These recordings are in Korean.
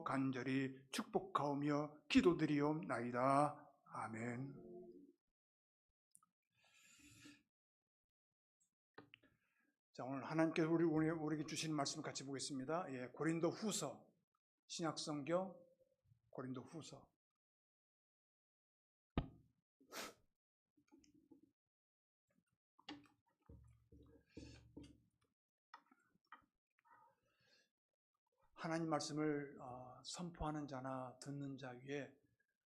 이름으로 간절히 축복하오며 기도드리옵나이다. 아멘. 자, 오늘 하나님께서 우리에게 주신 말씀을 같이 보겠습니다. 고린도 후서, 신약성경 고린도 후서. 하나님 말씀을 선포하는 자나 듣는 자 위에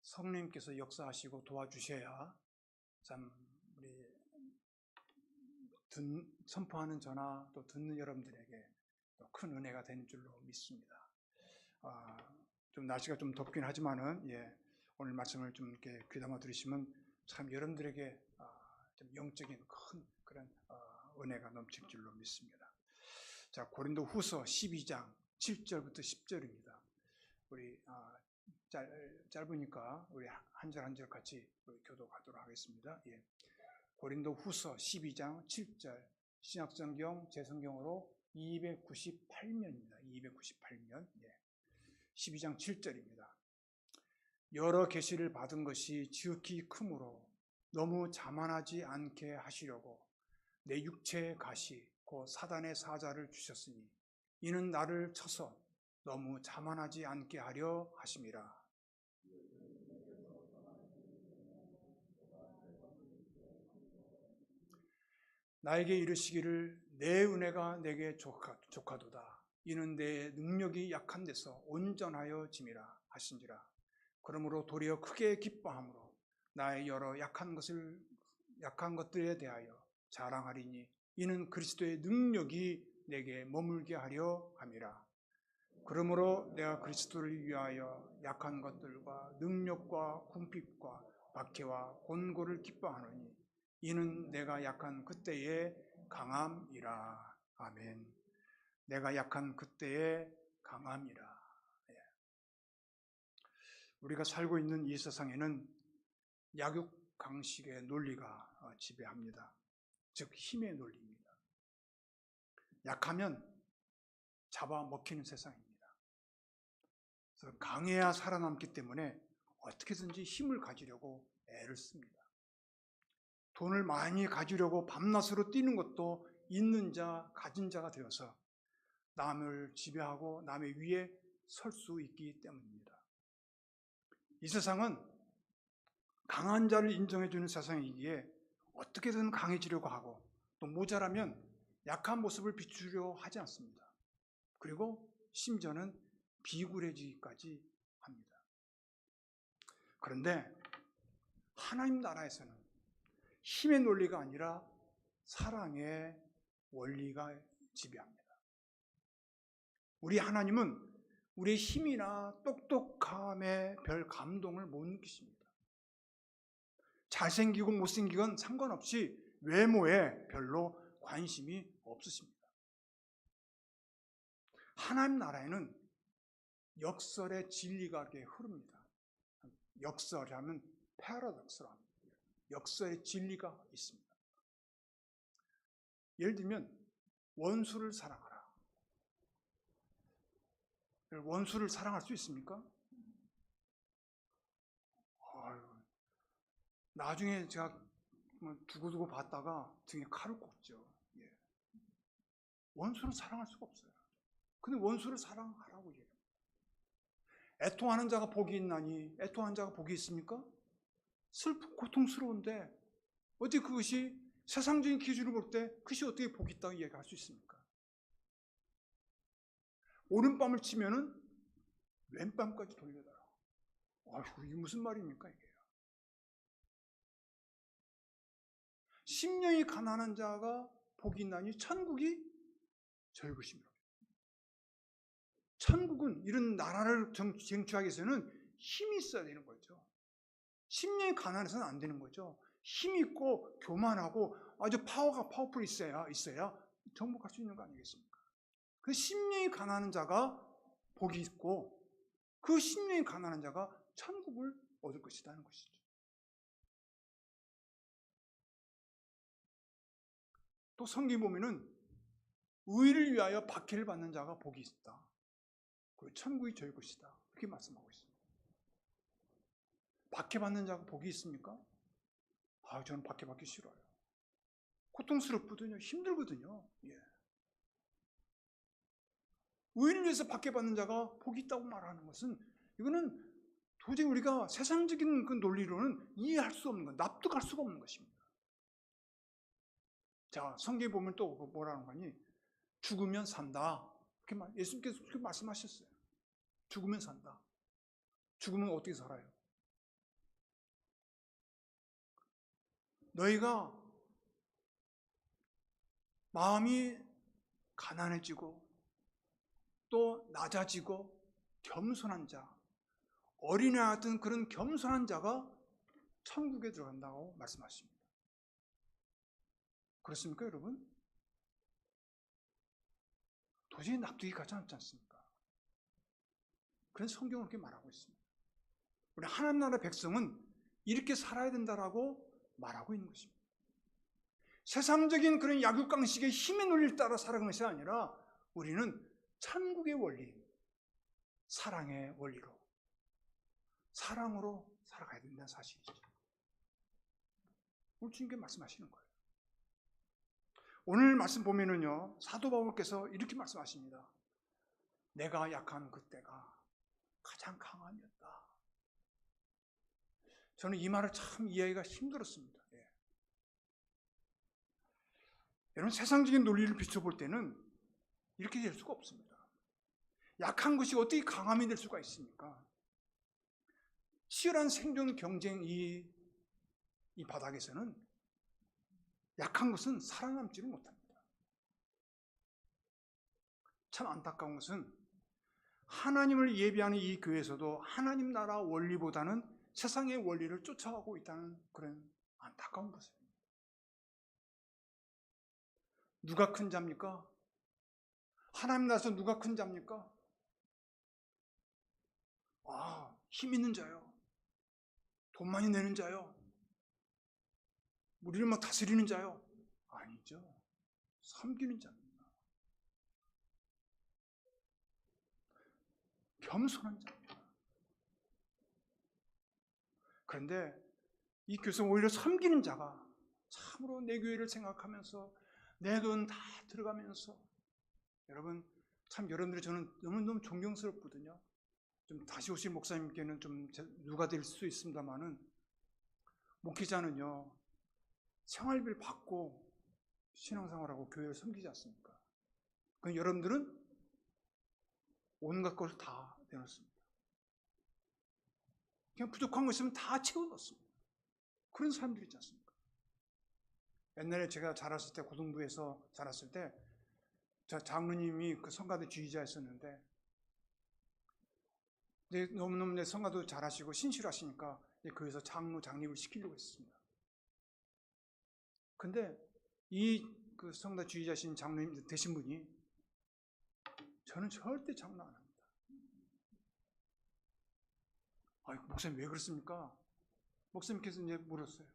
성령님께서 역사하시고 도와주셔야 참 우리 선포하는 저나 또 듣는 여러분들에게 또 큰 은혜가 되는 줄로 믿습니다. 좀 날씨가 좀 덥긴 하지만은 오늘 말씀을 좀 이렇게 귀담아 들으시면 참 여러분들에게 좀 영적인 큰 그런 은혜가 넘칠 줄로 믿습니다. 자, 고린도 후서 12장 7절부터 10절입니다. 우리 짧으니까 우리 한 절 한 절 같이 교독하도록 하겠습니다. 고린도 후서 12장 7절, 신약성경 제성경으로 298면입니다. 298면. 12장 7절입니다. 여러 계시를 받은 것이 지극히 크므로 너무 자만하지 않게 하시려고 내 육체의 가시 곧 사단의 사자를 주셨으니 이는 나를 쳐서 너무 자만하지 않게 하려 하심이라. 나에게 이르시기를 내 은혜가 내게 족하도다. 이는 내 능력이 약한 데서 온전하여 짐이라 하신지라. 그러므로 도리어 크게 기뻐함으로 나의 여러 약한 것들에 대하여 자랑하리니 이는 그리스도의 능력이 내게 머물게 하려 함이라. 그러므로 내가 그리스도를 위하여 약한 것들과 능력과 궁핍과 박해와 곤고를 기뻐하노니 이는 내가 약한 그때의 강함이라. 아멘. 내가 약한 그때의 강함이라. 우리가 살고 있는 이 세상에는 약육강식의 논리가 지배합니다. 즉 힘의 논리입니다. 약하면 잡아먹히는 세상입니다. 그래서 강해야 살아남기 때문에 어떻게든지 힘을 가지려고 애를 씁니다. 돈을 많이 가지려고 밤낮으로 뛰는 것도 있는 자, 가진 자가 되어서 남을 지배하고 남의 위에 설 수 있기 때문입니다. 이 세상은 강한 자를 인정해주는 세상이기에 어떻게든 강해지려고 하고 또 모자라면 약한 모습을 비추려 하지 않습니다. 그리고 심지어는 비굴해지기까지 합니다. 그런데 하나님 나라에서는 힘의 논리가 아니라 사랑의 원리가 지배합니다. 우리 하나님은 우리의 힘이나 똑똑함에 별 감동을 못 느끼십니다. 잘생기고 못생기건 상관없이 외모에 별로 관심이 없으십니다. 하나님 나라에는 역설의 진리가 이렇게 흐릅니다. 역설하면 패러독스로 합니다. 역설의 진리가 있습니다. 예를 들면 원수를 사랑하라. 원수를 사랑할 수 있습니까? 나중에 제가 두고두고 봤다가 등에 칼을 꽂죠. 원수를 사랑할 수가 없어요. 근데 원수를 사랑하라고 얘기해요. 애통하는 자가 복이 있나니 애통하는 자가 복이 있습니까? 슬프고 고통스러운데 어떻게 그것이 세상적인 기준으로 볼 때 그것이 어떻게 복이 있다고 얘기할 수 있습니까? 오른밤을 치면은 왼밤까지 돌려달라. 아이고, 이게 무슨 말입니까 이게? 심령이 가난한 자가 복이 있나니 천국이 저희 것입니다. 천국은 이런 나라를 쟁취하기 위해서는 힘이 있어야 되는 거죠. 심령이 가난해서는 안 되는 거죠. 힘 있고 교만하고 아주 파워풀 있어야 정복할 수 있는 거 아니겠습니까? 그 심령이 가난한 자가 복이 있고 그 심령이 가난한 자가 천국을 얻을 것이라는 것이죠. 또 성경에 보면은 의를 위하여 박해를 받는 자가 복이 있다. 그 천국이 저희 것이다. 그렇게 말씀하고 있습니다. 박해받는 자가 복이 있습니까? 저는 박해받기 싫어요. 고통스럽거든요. 힘들거든요. 예. 의인을 위해서 박해받는 자가 복이 있다고 말하는 것은 이거는 도저히 우리가 세상적인 그 논리로는 이해할 수 없는 것, 납득할 수가 없는 것입니다. 자, 성경에 보면 또 뭐라는 거니? 죽으면 산다. 예수님께서 그렇게 말씀하셨어요. 죽으면 산다. 죽으면 어떻게 살아요? 너희가 마음이 가난해지고 또 낮아지고 겸손한 자, 어린애 같은 그런 겸손한 자가 천국에 들어간다고 말씀하십니다. 그렇습니까, 여러분? 도저히 납득이 가지 않지 않습니까? 그런 성경을 그렇게 말하고 있습니다. 우리 하나님 나라 백성은 이렇게 살아야 된다라고 말하고 있는 것입니다. 세상적인 그런 약육강식의 힘의 논리를 따라 살아가는 것이 아니라 우리는 천국의 원리, 사랑의 원리로, 사랑으로 살아가야 된다는 사실이죠. 오늘 주님께 말씀하시는 거예요. 오늘 말씀 보면은요, 사도 바울께서 이렇게 말씀하십니다. 내가 약한 그때가 가장 강함이었다. 저는 이 말을 참 이해하기가 힘들었습니다. 예. 여러분, 세상적인 논리를 비춰볼 때는 이렇게 될 수가 없습니다. 약한 것이 어떻게 강함이 될 수가 있습니까? 치열한 생존 경쟁 이 바닥에서는 약한 것은 살아남지를 못합니다. 참 안타까운 것은 하나님을 예비하는 이 교회에서도 하나님 나라 원리보다는 세상의 원리를 쫓아가고 있다는 그런 안타까운 것입니다. 누가 큰 자입니까? 하나님 나라에서 누가 큰 자입니까? 힘 있는 자요. 돈 많이 내는 자요. 우리를 막 다스리는 자요. 아니죠. 섬기는 자입니다. 겸손한 자입니다. 그런데 이 교회는 오히려 섬기는 자가 참으로 내 교회를 생각하면서 내 돈 다 들어가면서 여러분 참 여러분들이 저는 너무너무 존경스럽거든요. 좀 다시 오실 목사님께는 좀 누가 될 수 있습니다만은 목회자는요 생활비를 받고 신앙생활하고 교회를 섬기지 않습니까? 그럼 여러분들은 온갖 것을 다 내놓습니다. 그냥 부족한 거 있으면 다 채워 넣습니다. 그런 사람들이 있지 않습니까? 옛날에 제가 자랐을 때 고등부에서 자랐을 때 저 장로님이 그 성가대 주의자였었는데 너무너무 내 성가도 잘하시고 신실하시니까 거기서 장로 장립을 시키려고 했습니다. 근데 그 성가 주의자신 장로님 되신 분이 저는 절대 장로 안 합니다. 목사님 왜 그렇습니까? 목사님께서 이제 물었어요.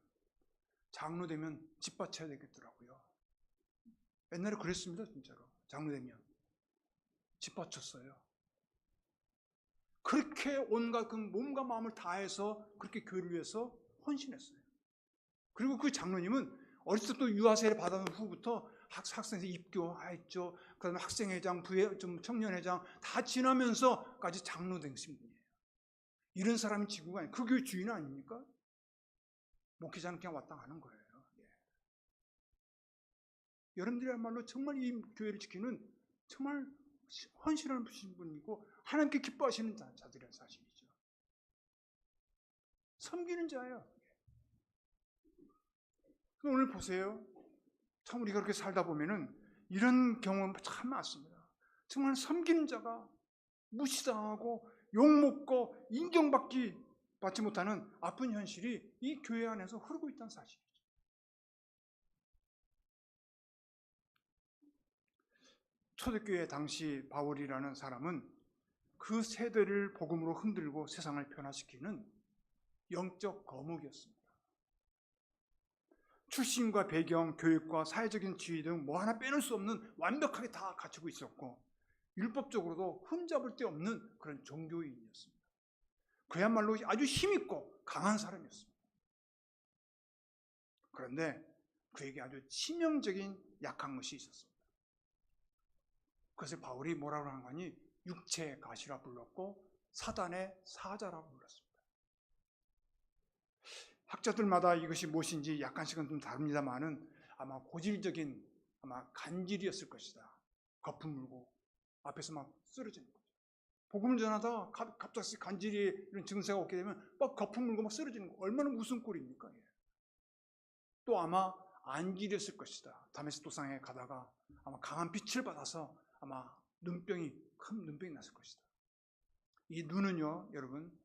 장로 되면 집 바쳐야 되겠더라고요. 옛날에 그랬습니다, 진짜로. 장로 되면 집 바쳤어요. 그렇게 온갖 그 몸과 마음을 다해서 그렇게 교회를 위해서 헌신했어요. 그리고 그 장로님은 어렸을 때부터 유아세례 받은 후부터 학생에서 입교했죠. 그다음에 학생회장, 청년회장 다 지나면서까지 장로 되신 분이에요. 이런 사람이 지구가 아니에요. 그 교회 주인 아닙니까? 목회자는 그냥 왔다 가는 거예요. 예. 여러분들이야말로 정말 이 교회를 지키는 정말 헌신하는 분이고 하나님께 기뻐하시는 자들이라는 사실이죠. 섬기는 자예요. 오늘 보세요. 참 우리가 그렇게 살다 보면은 이런 경험 참 많습니다. 정말 섬기는 자가 무시당하고 욕먹고 받지 못하는 아픈 현실이 이 교회 안에서 흐르고 있다는 사실이죠. 초대교회 당시 바울이라는 사람은 그 세대를 복음으로 흔들고 세상을 변화시키는 영적 거목이었습니다. 출신과 배경, 교육과 사회적인 지위 등 뭐 하나 빼놓을 수 없는 완벽하게 다 갖추고 있었고 율법적으로도 흠잡을 데 없는 그런 종교인이었습니다. 그야말로 아주 힘있고 강한 사람이었습니다. 그런데 그에게 아주 치명적인 약한 것이 있었습니다. 그것을 바울이 뭐라고 하는 거니? 육체의 가시라 불렀고 사단의 사자라고 불렀습니다. 학자들마다 이것이 무엇인지 약간씩은 좀 다릅니다만은 아마 고질적인 간질이었을 것이다. 거품 물고 앞에서 막 쓰러지는 거죠. 복음을 전하다 갑자기 간질이 이런 증세가 오게 되면 막 거품 물고 막 쓰러지는 거. 얼마나 무슨 꼴입니까? 또 아마 안질이었을 것이다. 다메스토상에 가다가 아마 강한 빛을 받아서 아마 큰 눈병이 났을 것이다. 이 눈은요, 여러분,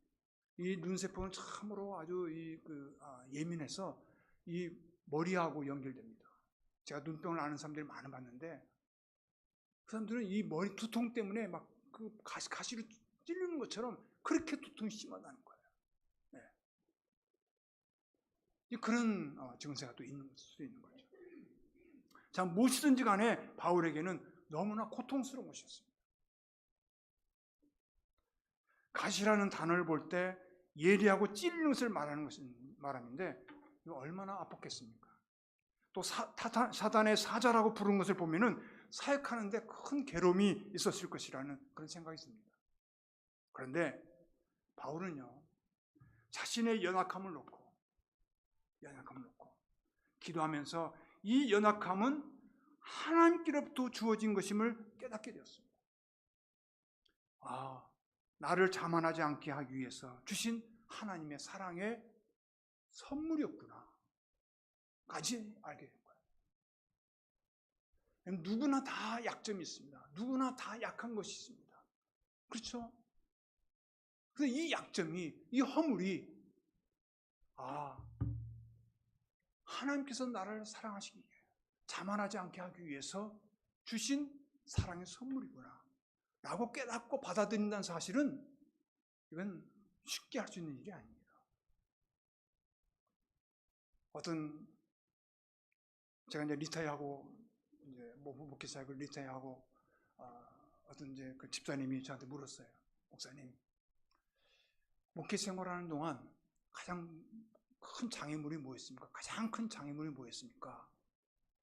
이 눈세포는 참으로 아주 예민해서 이 머리하고 연결됩니다. 제가 눈병을 아는 사람들이 많이 봤는데 그 사람들은 이 머리 두통 때문에 막 그 가시로 찔리는 것처럼 그렇게 두통이 심하다는 거예요. 네. 그런 증세가 또 있는 수도 있는 거죠. 자, 무엇이든지 간에 바울에게는 너무나 고통스러운 것이었습니다. 가시라는 단어를 볼 때 예리하고 찔리는 것을 말하는데 이거 얼마나 아팠겠습니까? 또 사단의 사자라고 부른 것을 보면은 사역하는데 큰 괴로움이 있었을 것이라는 그런 생각이 듭니다. 그런데 바울은요, 자신의 연약함을 놓고 기도하면서 이 연약함은 하나님께로부터 주어진 것임을 깨닫게 되었습니다. 나를 자만하지 않게 하기 위해서 주신 하나님의 사랑의 선물이었구나 까지 알게 된 거예요. 누구나 다 약점이 있습니다. 누구나 다 약한 것이 있습니다. 그렇죠? 그래서 이 약점이, 이 허물이 하나님께서 나를 사랑하시기 위해 자만하지 않게 하기 위해서 주신 사랑의 선물이구나 라고 깨닫고 받아들인다는 사실은 이건 쉽게 할 수 있는 일이 아닙니다. 제가 이제 리타이어하고 이제 목회 사역을 리타이어하고 어떤 이제 그 집사님이 저한테 물었어요. 목사님, 목회 생활하는 동안 가장 큰 장애물이 뭐였습니까? 가장 큰 장애물이 뭐였습니까?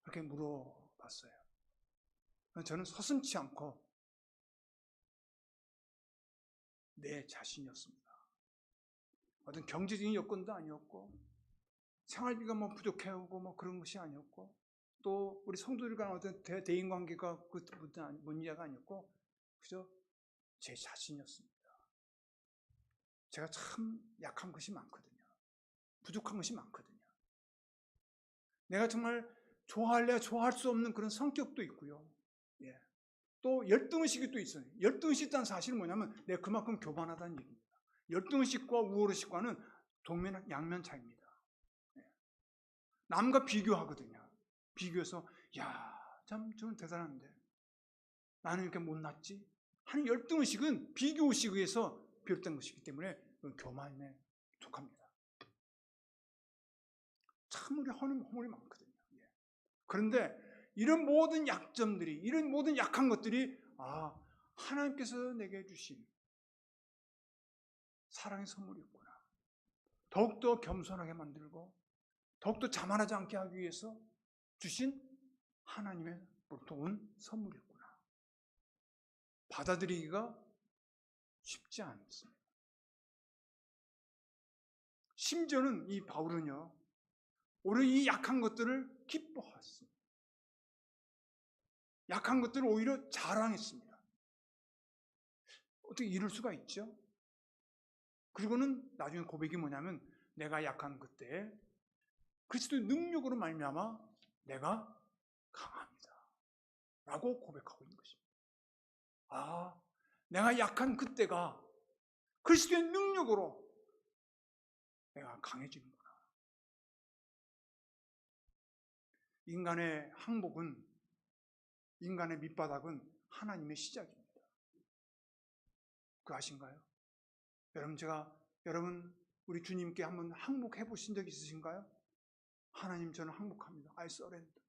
그렇게 물어봤어요. 저는 서슴지 않고 내 자신이었습니다. 어떤 경제적인 여건도 아니었고 생활비가 부족해오고 그런 것이 아니었고 또 우리 성도들 간 어떤 대인관계가 그 문제가 아니었고 그저 제 자신이었습니다. 제가 참 약한 것이 많거든요. 부족한 것이 많거든요. 내가 정말 좋아할래야 좋아할 수 없는 그런 성격도 있고요. 또 열등의식이 또 있어요. 열등의식 있다는 사실은 뭐냐면 내가 그만큼 교만하다는 얘기입니다. 열등의식과 우월의식과는 양면 차이입니다. 남과 비교하거든요. 비교해서 참 저는 대단한데 나는 이렇게 못났지 하는 열등의식은 비교의식에 의해서 비롯된 것이기 때문에 교만에 속합니다. 참 우리 허물이 많거든요. 그런데 이런 모든 약점들이, 이런 모든 약한 것들이 하나님께서 내게 주신 사랑의 선물이었구나. 더욱더 겸손하게 만들고 더욱더 자만하지 않게 하기 위해서 주신 하나님의로부터 온 선물이었구나. 받아들이기가 쉽지 않습니다. 심지어는 이 바울은요, 오히려 이 약한 것들을 기뻐했습니다. 약한 것들을 오히려 자랑했습니다. 어떻게 이럴 수가 있죠? 그리고는 나중에 고백이 뭐냐면 내가 약한 그때에 그리스도의 능력으로 말미암아 내가 강합니다 라고 고백하고 있는 것입니다. 내가 약한 그때가 그리스도의 능력으로 내가 강해지는구나. 인간의 항복은, 인간의 밑바닥은 하나님의 시작입니다. 그거 아신가요? 여러분 우리 주님께 한번 항복해 보신 적 있으신가요? 하나님, 저는 항복합니다. I surrender.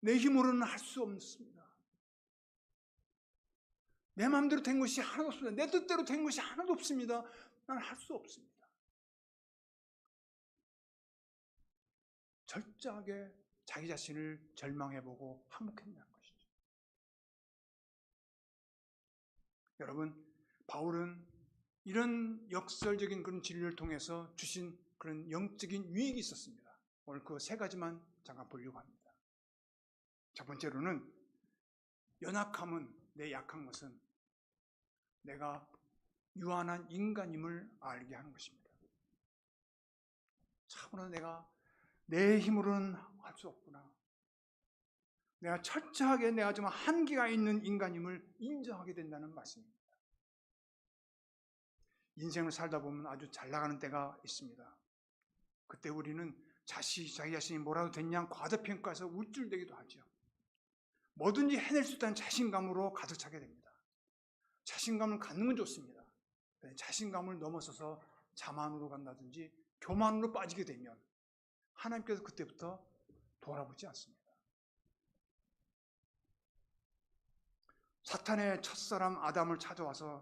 내 힘으로는 할 수 없습니다. 내 마음대로 된 것이 하나도 없습니다. 내 뜻대로 된 것이 하나도 없습니다. 난 할 수 없습니다. 철저하게 자기 자신을 절망해보고 항복했다는 것이죠. 여러분, 바울은 이런 역설적인 그런 진리를 통해서 주신 그런 영적인 유익이 있었습니다. 오늘 그 세 가지만 잠깐 보려고 합니다. 첫 번째로는 연약함은, 내 약한 것은 내가 유한한 인간임을 알게 하는 것입니다. 참으로 내가 내 힘으로는 할 수 없구나. 내가 철저하게 내가 좀 한계가 있는 인간임을 인정하게 된다는 말씀입니다. 인생을 살다 보면 아주 잘 나가는 때가 있습니다. 그때 우리는 자기 자신이 뭐라도 됐냐 과대평가해서 우쭐대기도 하죠. 뭐든지 해낼 수 있다는 자신감으로 가득 차게 됩니다. 자신감을 갖는 건 좋습니다. 자신감을 넘어서서 자만으로 간다든지 교만으로 빠지게 되면 하나님께서 그때부터 돌아보지 않습니다. 사탄의 첫사람 아담을 찾아와서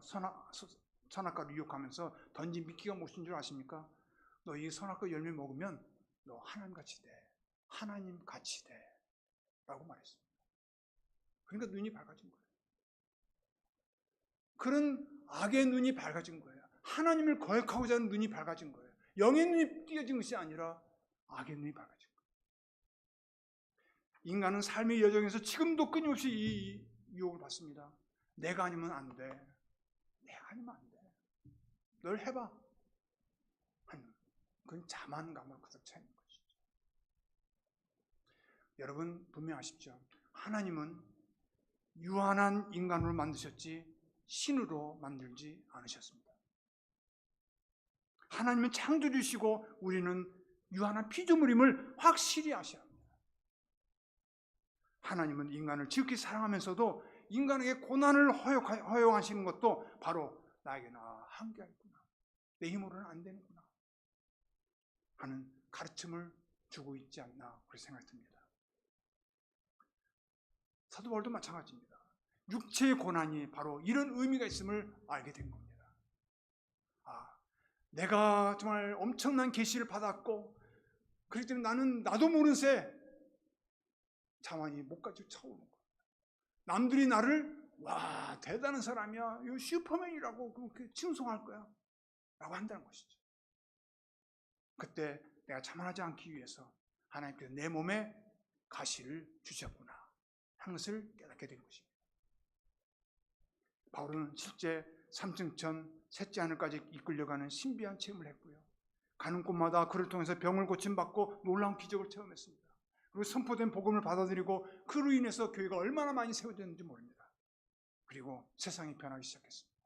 선악과를 유혹하면서 던진 미끼가 무엇인 줄 아십니까? 너 이 선악과 열매 먹으면 너 하나님같이 돼. 하나님같이 돼. 라고 말했습니다. 그러니까 눈이 밝아진 거예요. 그런 악의 눈이 밝아진 거예요. 하나님을 거역하고자 하는 눈이 밝아진 거예요. 영의 눈이 띄어진 것이 아니라 악의 눈이 밝아진 거예요. 인간은 삶의 여정에서 지금도 끊임없이 이 유혹을 받습니다. 내가 아니면 안 돼. 내가 아니면 안 돼. 널 해봐. 그건 자만감으로 가득 차 있는 것이죠. 여러분 분명하십시오. 하나님은 유한한 인간으로 만드셨지 신으로 만들지 않으셨습니다. 하나님은 창조주시고 우리는 유한한 피조물임을 확실히 아셔야 합니다. 하나님은 인간을 지극히 사랑하면서도 인간에게 고난을 허용하시는 것도 바로 나에게는 한계가 있구나. 내 힘으로는 안 되는구나 하는 가르침을 주고 있지 않나 그렇게 생각됩니다. 사도 바울도 마찬가지입니다. 육체의 고난이 바로 이런 의미가 있음을 알게 된 겁니다. 내가 정말 엄청난 계시를 받았고 그렇기 때문에 나는 나도 모르는 새 자만이 목까지 차오르는 거예요. 남들이 나를 와 대단한 사람이야, 이거 슈퍼맨이라고 그렇게 칭송할 거야 라고 한다는 것이죠. 그때 내가 자만하지 않기 위해서 하나님께서 내 몸에 가시를 주셨구나 하는 것을 깨닫게 된 것입니다. 바울은 실제 삼층천 셋째 하늘까지 이끌려가는 신비한 체험을 했고요. 가는 곳마다 그를 통해서 병을 고침받고 놀라운 기적을 체험했습니다. 그리고 선포된 복음을 받아들이고 그로 인해서 교회가 얼마나 많이 세워졌는지 모릅니다. 그리고 세상이 변하기 시작했습니다.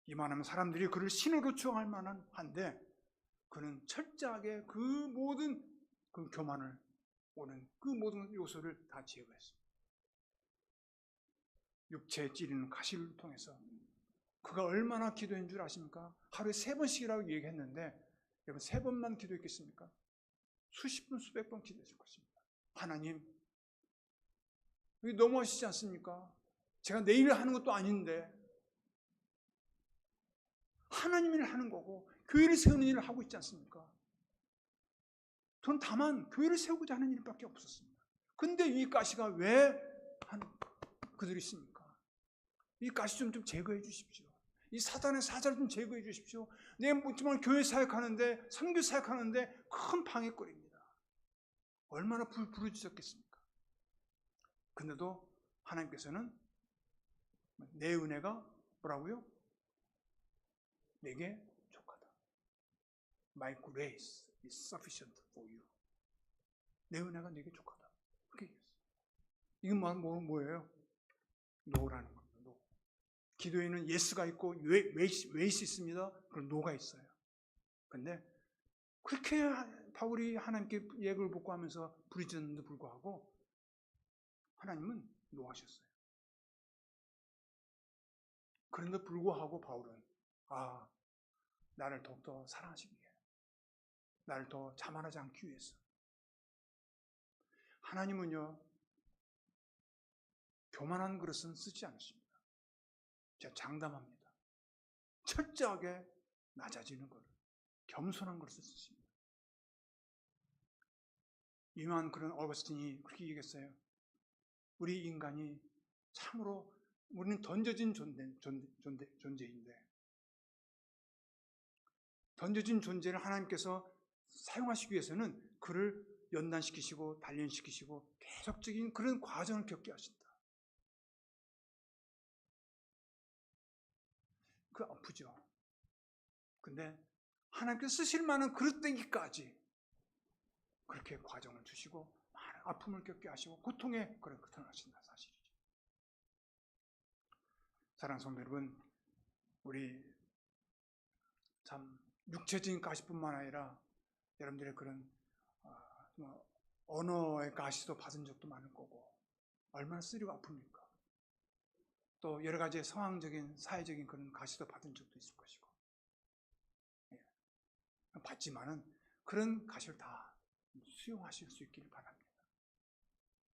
이만하면 사람들이 그를 신으로 추앙할 만한 한데 그는 철저하게 그 모든 그 교만을 오는 그 모든 요소를 다 제거했습니다. 육체에 찌르는 가시를 통해서 그가 얼마나 기도한 줄 아십니까? 하루에 3번씩이라고 얘기했는데 여러분 3번만 기도했겠습니까? 수십 번 수백 번 기도했을 것입니다. 하나님 여기 너무하시지 않습니까? 제가 내 일을 하는 것도 아닌데 하나님 일을 하는 거고 교회를 세우는 일을 하고 있지 않습니까? 저는 다만 교회를 세우고자 하는 일밖에 없었습니다. 근데 이 가시가 왜 그들이 있습니까? 이 가시 좀 제거해 주십시오. 이 사단의 사자를 좀 제거해 주십시오. 내가 정말 교회 사역하는데 선교 사역하는데 큰 방해거리입니다. 얼마나 부르짖었겠습니까? 근데도 하나님께서는 내 은혜가 뭐라고요? 내게 족하다. My grace is sufficient for you. 내 은혜가 내게 족하다. 그렇게 얘기했어요. 이건 뭐예요? 노라는 겁니다. 노. 기도에는 예스가 있고 웨이스 있습니다. 그리고 노가 있어요. 근데 그렇게 바울이 하나님께 예를 볶고 하면서 부르짖었는데도 불구하고 하나님은 노하셨어요. 그런데도 불구하고 바울은 나를 더욱더 사랑하시기 위해 나를 더 자만하지 않기 위해서 하나님은요, 교만한 그릇은 쓰지 않으십니다. 제가 장담합니다. 철저하게 낮아지는 그릇, 겸손한 그릇을 쓰십니다. 유명한 그런 어거스틴이 그렇게 얘기했어요. 우리 인간이 참으로 우리는 던져진 존재인데 던져진 존재를 하나님께서 사용하시기 위해서는 그를 연단시키시고 단련시키시고 계속적인 그런 과정을 겪게 하신다. 그 아프죠. 근데 하나님께서 쓰실 만한 그릇 되기까지 그렇게 과정을 주시고 많은 아픔을 겪게 하시고 고통에 그런 끝을 하신다 사실이죠. 사랑하는 성도 여러분, 우리 참 육체적인 가시뿐만 아니라 여러분들의 그런 언어의 가시도 받은 적도 많을 거고 얼마나 쓰리고 아픕니까? 또 여러 가지 상황적인 사회적인 그런 가시도 받은 적도 있을 것이고 받지만은 그런 가시를 다 수용하실 수 있기를 바랍니다.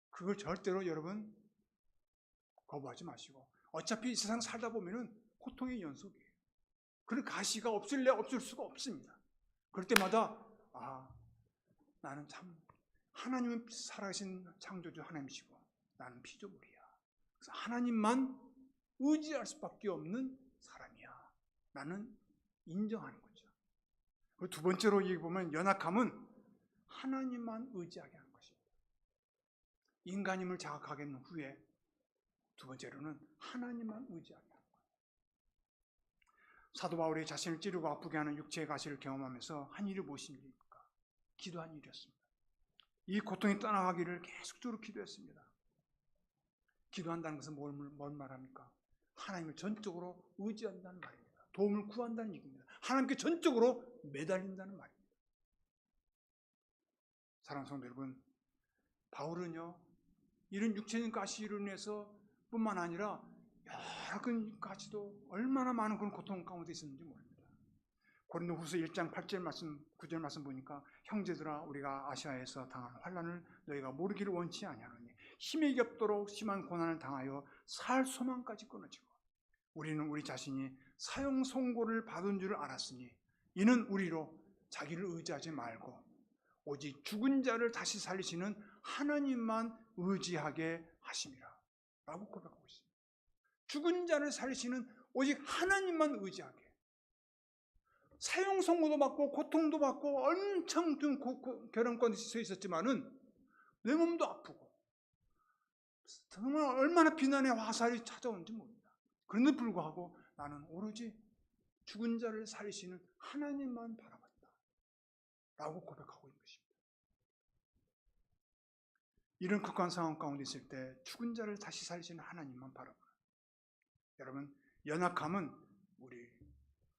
그걸 절대로 여러분 거부하지 마시고 어차피 이 세상 살다 보면은 고통의 연속이에요. 그런 가시가 없을래 없을 수가 없습니다. 그럴 때마다 나는 참 하나님은 살아계신 창조주 하나님이시고 나는 피조물이야. 그래서 하나님만 의지할 수밖에 없는 사람이야. 나는 인정하는 거죠. 그리고 두 번째로 얘기 보면 연약함은 하나님만 의지하게 하는 것입니다. 인간임을 자각하게 된 후에 두 번째로는 하나님만 의지하게 하는 거예요. 사도 바울이 자신을 찌르고 아프게 하는 육체의 가시를 경험하면서 한 일이 무엇입니까? 기도한 일이었습니다. 이 고통이 떠나가기를 계속적으로 기도했습니다. 기도한다는 것은 뭘 말합니까? 하나님을 전적으로 의지한다는 말입니다. 도움을 구한다는 얘기입니다. 하나님께 전적으로 매달린다는 말입니다. 사랑하는 성도 여러분, 바울은요 이런 육체적인 가시로 인해서 뿐만 아니라 여러 그런 가시도 얼마나 많은 그런 고통 가운데 있었는지 모릅니다. 고린도후서 1장 8절 말씀 9절 말씀 보니까 형제들아 우리가 아시아에서 당한 환난을 너희가 모르기를 원치 아니하노니 힘이 겹도록 심한 고난을 당하여 살 소망까지 끊어지고 우리는 우리 자신이 사형 선고를 받은 줄을 알았으니 이는 우리로 자기를 의지하지 말고 오직 죽은 자를 다시 살리시는 하나님만 의지하게 하심이라 라고 고백하고 있습니다. 죽은 자를 살리시는 오직 하나님만 의지하게. 사형 선고도 받고 고통도 받고 엄청 결혼권에 서 있었지만은 내 몸도 아프고 정말 얼마나 비난의 화살이 찾아오는지 모릅니다. 그런데 불구하고 나는 오로지 죽은 자를 살리시는 하나님만 바라봤다 라고 고백하고 있는 것입니다. 이런 극한 상황 가운데 있을 때 죽은 자를 다시 살리시는 하나님만 바라보는 여러분, 연약함은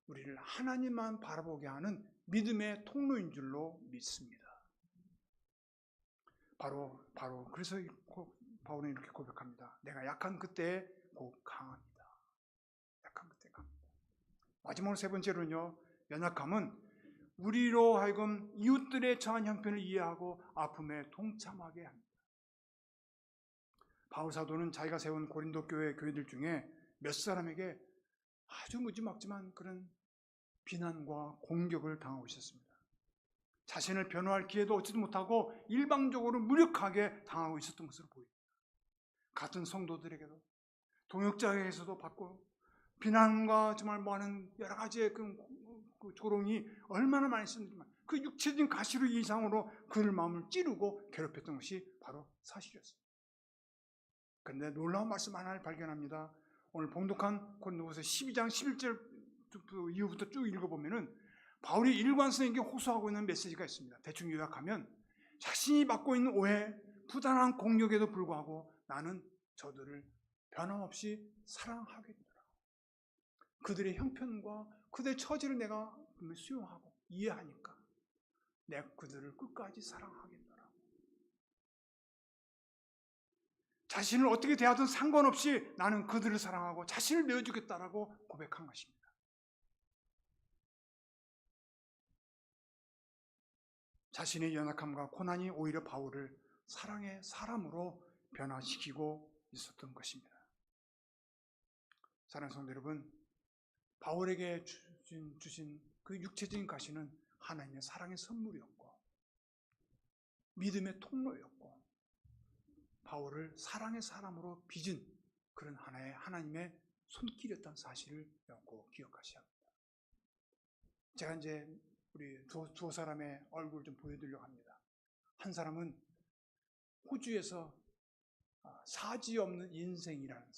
우리를 하나님만 바라보게 하는 믿음의 통로인 줄로 믿습니다. 바로 그래서 바울은 이렇게 고백합니다. 내가 약한 그때에 곧 강합니다. 약한 그때 강합니다. 마지막으로 세 번째로는요, 연약함은 우리로 하여금 이웃들의 처한 형편을 이해하고 아픔에 동참하게 합니다. 바울 사도는 자기가 세운 고린도 교회들 중에 몇 사람에게 아주 무지막지만 그런 비난과 공격을 당하고 있었습니다. 자신을 변호할 기회도 얻지도 못하고 일방적으로 무력하게 당하고 있었던 것으로 보입니다. 같은 성도들에게도 동역자에게서도 받고 비난과 정말 많은 여러 가지의 그 조롱이 얼마나 많이 있었는지만 그 육체적인 가시로 이상으로 그들 마음을 찌르고 괴롭혔던 것이 바로 사실이었습니다. 그런데 놀라운 말씀 하나를 발견합니다. 오늘 봉독한 고린도후서 12장 11절 이후부터 쭉 읽어보면은 바울이 일관성에게 호소하고 있는 메시지가 있습니다. 대충 요약하면 자신이 받고 있는 오해, 부당한 공격에도 불구하고 나는 저들을 변함없이 사랑하겠노라. 그들의 형편과 그들의 처지를 내가 수용하고 이해하니까 내가 그들을 끝까지 사랑하겠노라. 자신을 어떻게 대하든 상관없이 나는 그들을 사랑하고 자신을 내어주겠다라고 고백한 것입니다. 자신의 연약함과 고난이 오히려 바울을 사랑의 사람으로 변화시키고 있었던 것입니다. 사랑하는 성도 여러분, 바울에게 주신 그 육체적인 가시는 하나님의 사랑의 선물이었고 믿음의 통로였고 바울을 사랑의 사람으로 빚은 그런 하나의 하나님의 손길이었다는 사실을 꼭 기억하셔야 합니다. 제가 이제 우리 두 사람의 얼굴을 좀 보여드리려고 합니다. 한 사람은 호주에서 사지 없는 인생이라는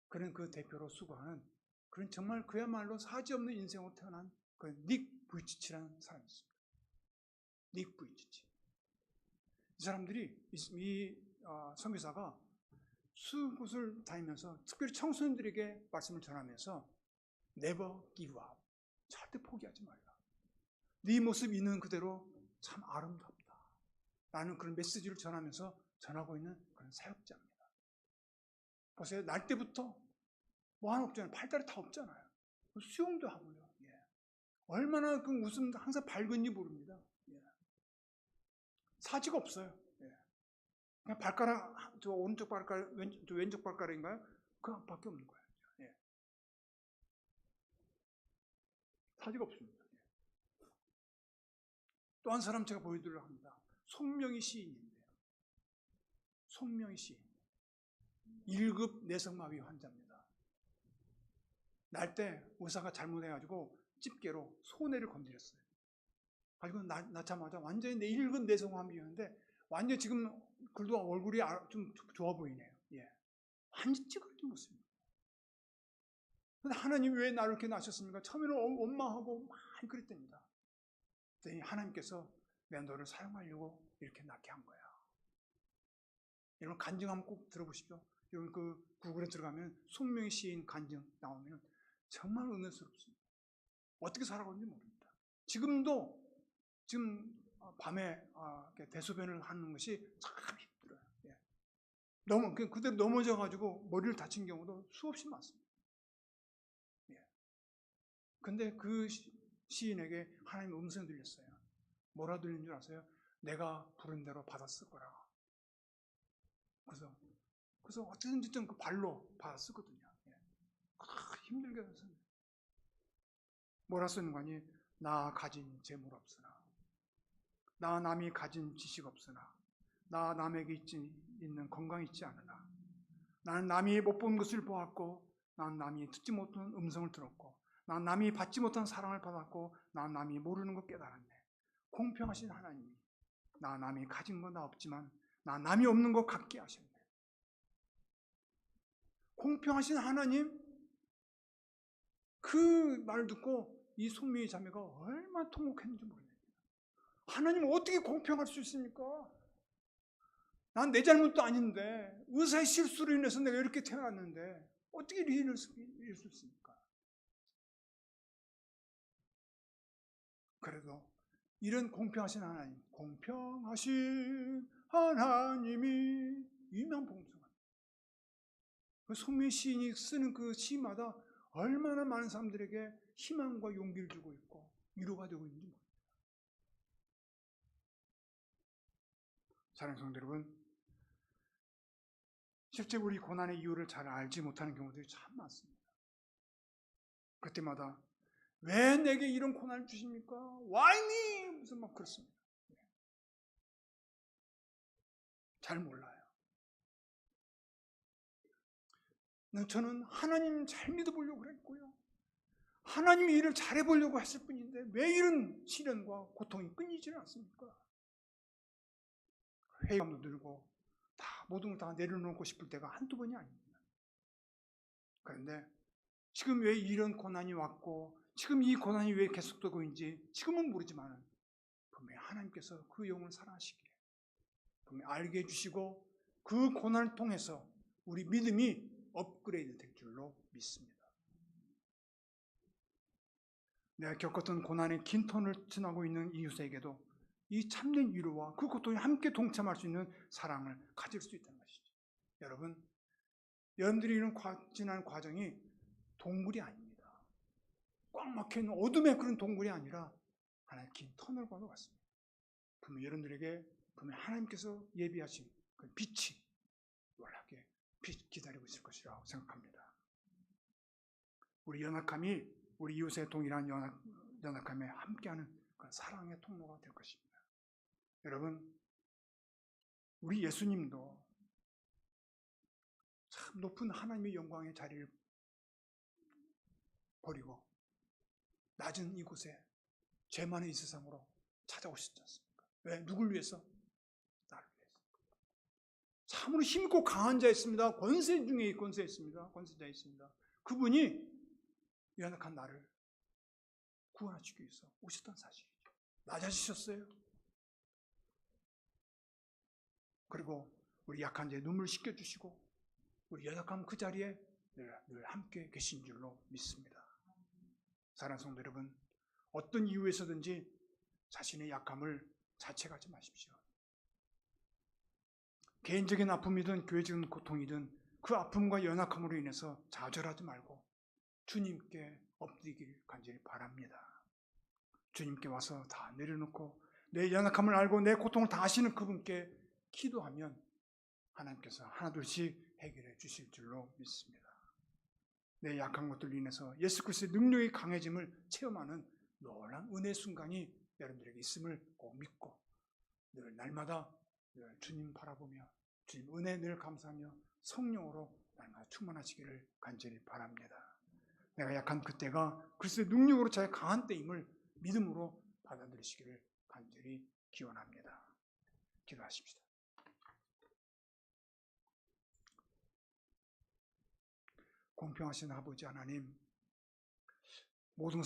그런 그 대표로 수고하는 그런 정말 그야말로 사지 없는 인생으로 태어난 그 닉 부이치치라는 사람이 있습니다. 닉 부이치치. 이 사람들이 이 선교사가 수곳을 다니면서 특별히 청소년들에게 말씀을 전하면서 Never give up. 절대 포기하지 말라. 네 모습 있는 그대로 참 아름답다. 라는 그런 메시지를 전하고 있는 그런 사역자입니다. 보세요. 날 때부터 뭐 하나 없잖아요. 팔다리 다 없잖아요. 수영도 하고요. 예. 얼마나 그 웃음 항상 밝은지 모릅니다. 예. 사지가 없어요. 예. 그냥 발가락, 저 오른쪽 발가락, 왼쪽 발가락인가요? 그밖에 없는 거예요. 예. 사지가 없습니다. 예. 또 한 사람 제가 보여드리려고 합니다. 송명희 시인인데요. 송명희 시인. 1급 내성마비 환자입니다. 날 때 의사가 잘못해가지고 집게로 손해를 건드렸어요. 그리고 낳자마자 완전히 1급 내성마비였는데 완전히 지금 그래도 얼굴이 좀 좋아 보이네요. 예. 완전 찌그러진 모습입니다. 근데 하나님 왜 나를 이렇게 낳으셨습니까? 처음에는 원망하고 많이 그랬답니다. 그랬더니 하나님께서 내가 너를 사용하려고 이렇게 낳게 한 거야. 여러분 간증 한번 꼭 들어보십시오. 여러분 그 구글에 들어가면 송명희 시인 간증 나오면 정말 은혜스럽습니다. 어떻게 살아가는지 모릅니다. 지금 밤에 대소변을 하는 것이 참 힘들어요. 예. 그대로 넘어져가지고 머리를 다친 경우도 수없이 많습니다. 예. 근데 그 시인에게 하나님 음성이 들렸어요. 뭐라 들린 줄 아세요? 내가 부른 대로 받았을 거라. 그래서 어쨌든지 좀 그 발로 받았었거든요. 예. 힘들게 해서 뭐라 쓰는 거니? 나 가진 재물 없으나, 나 남이 가진 지식 없으나, 나 남에게 있는 건강이 있지 않으나, 나는 남이 못 본 것을 보았고, 난 남이 듣지 못한 음성을 들었고, 난 남이 받지 못한 사랑을 받았고, 난 남이 모르는 것 깨달았네. 공평하신 하나님이 나 남이 가진 건 나 없지만 나 남이 없는 것 갖게 하셨네. 공평하신 하나님, 그 말 듣고 이 송명희 자매가 얼마나 통곡했는지 모릅니다. 하나님 어떻게 공평할 수 있습니까? 난 내 잘못도 아닌데 의사의 실수로 인해서 내가 이렇게 태어났는데 어떻게 이럴 수 있습니까? 그래도 이런 공평하신 하나님, 공평하신 하나님이 유명한 봉숭아. 그 송명희 시인이 쓰는 그 시마다 얼마나 많은 사람들에게 희망과 용기를 주고 있고 위로가 되고 있는지 모릅니다. 사랑하는 성도 여러분, 실제 우리 고난의 이유를 잘 알지 못하는 경우들이 참 많습니다. 그때마다 왜 내게 이런 고난을 주십니까? Why me? 무슨 막 그렇습니다. 잘 몰라요. 저는 하나님 잘 믿어보려고 그랬고요. 하나님이 일을 잘해보려고 했을 뿐인데 왜 이런 시련과 고통이 끊이지 않습니까? 회의감도 들고 모든 걸 다 내려놓고 싶을 때가 한두 번이 아닙니다. 그런데 지금 왜 이런 고난이 왔고 지금 이 고난이 왜 계속되고 있는지 지금은 모르지만 분명히 하나님께서 그 영혼을 사랑하시기에 분명히 알게 해주시고 그 고난을 통해서 우리 믿음이 업그레이드 될 줄로 믿습니다. 내가 겪었던 고난의 긴 터널을 지나고 있는 이웃에게도 이 참된 위로와 그 고통에 함께 동참할 수 있는 사랑을 가질 수 있다는 것이죠. 여러분들이 이런 지난 과정이 동굴이 아닙니다. 꽉 막혀있는 어둠의 그런 동굴이 아니라 하나의 긴 터널과도 같습니다. 분명히 여러분들에게 분명 하나님께서 예비하신 그 빛이 놀랍게 기다리고 있을 것이라고 생각합니다. 우리 연약함이 우리 이웃의 동일한 연약함에 함께하는 그 사랑의 통로가 될 것입니다. 여러분, 우리 예수님도 참 높은 하나님의 영광의 자리를 버리고 낮은 이곳에 죄 많은 이 세상으로 찾아오셨지 않습니까? 왜? 누굴 위해서? 나를 위해서. 참으로 힘있고 강한 자였습니다. 권세 중에 권세였습니다. 권세자 있습니다. 그분이 연약한 나를 구원하시기 위해서 오셨던 사실이죠. 낮아지셨어요. 그리고 우리 약한 자의 눈물 씻겨주시고 우리 연약한 그 자리에 늘 함께 계신 줄로 믿습니다. 사랑하는 성도 여러분, 어떤 이유에서든지 자신의 약함을 자책하지 마십시오. 개인적인 아픔이든 교회적인 고통이든 그 아픔과 연약함으로 인해서 좌절하지 말고 주님께 엎드리길 간절히 바랍니다. 주님께 와서 다 내려놓고 내 연약함을 알고 내 고통을 다 아시는 그분께 기도하면 하나님께서 하나둘씩 해결해 주실 줄로 믿습니다. 내 약한 것들로 인해서 예수 그리스도의 능력이 강해짐을 체험하는 놀라운 은혜의 순간이 여러분들에게 있음을 꼭 믿고 늘 날마다 늘 주님 바라보며 주님 은혜 늘 감사하며 성령으로 날마다 충만하시기를 간절히 바랍니다. 내가 약한 그때가 그리스도의 능력으로 자기 강한 때임을 믿음으로 받아들이시기를 간절히 기원합니다. 기도하십시다. 공평하신 아버지 하나님, 모든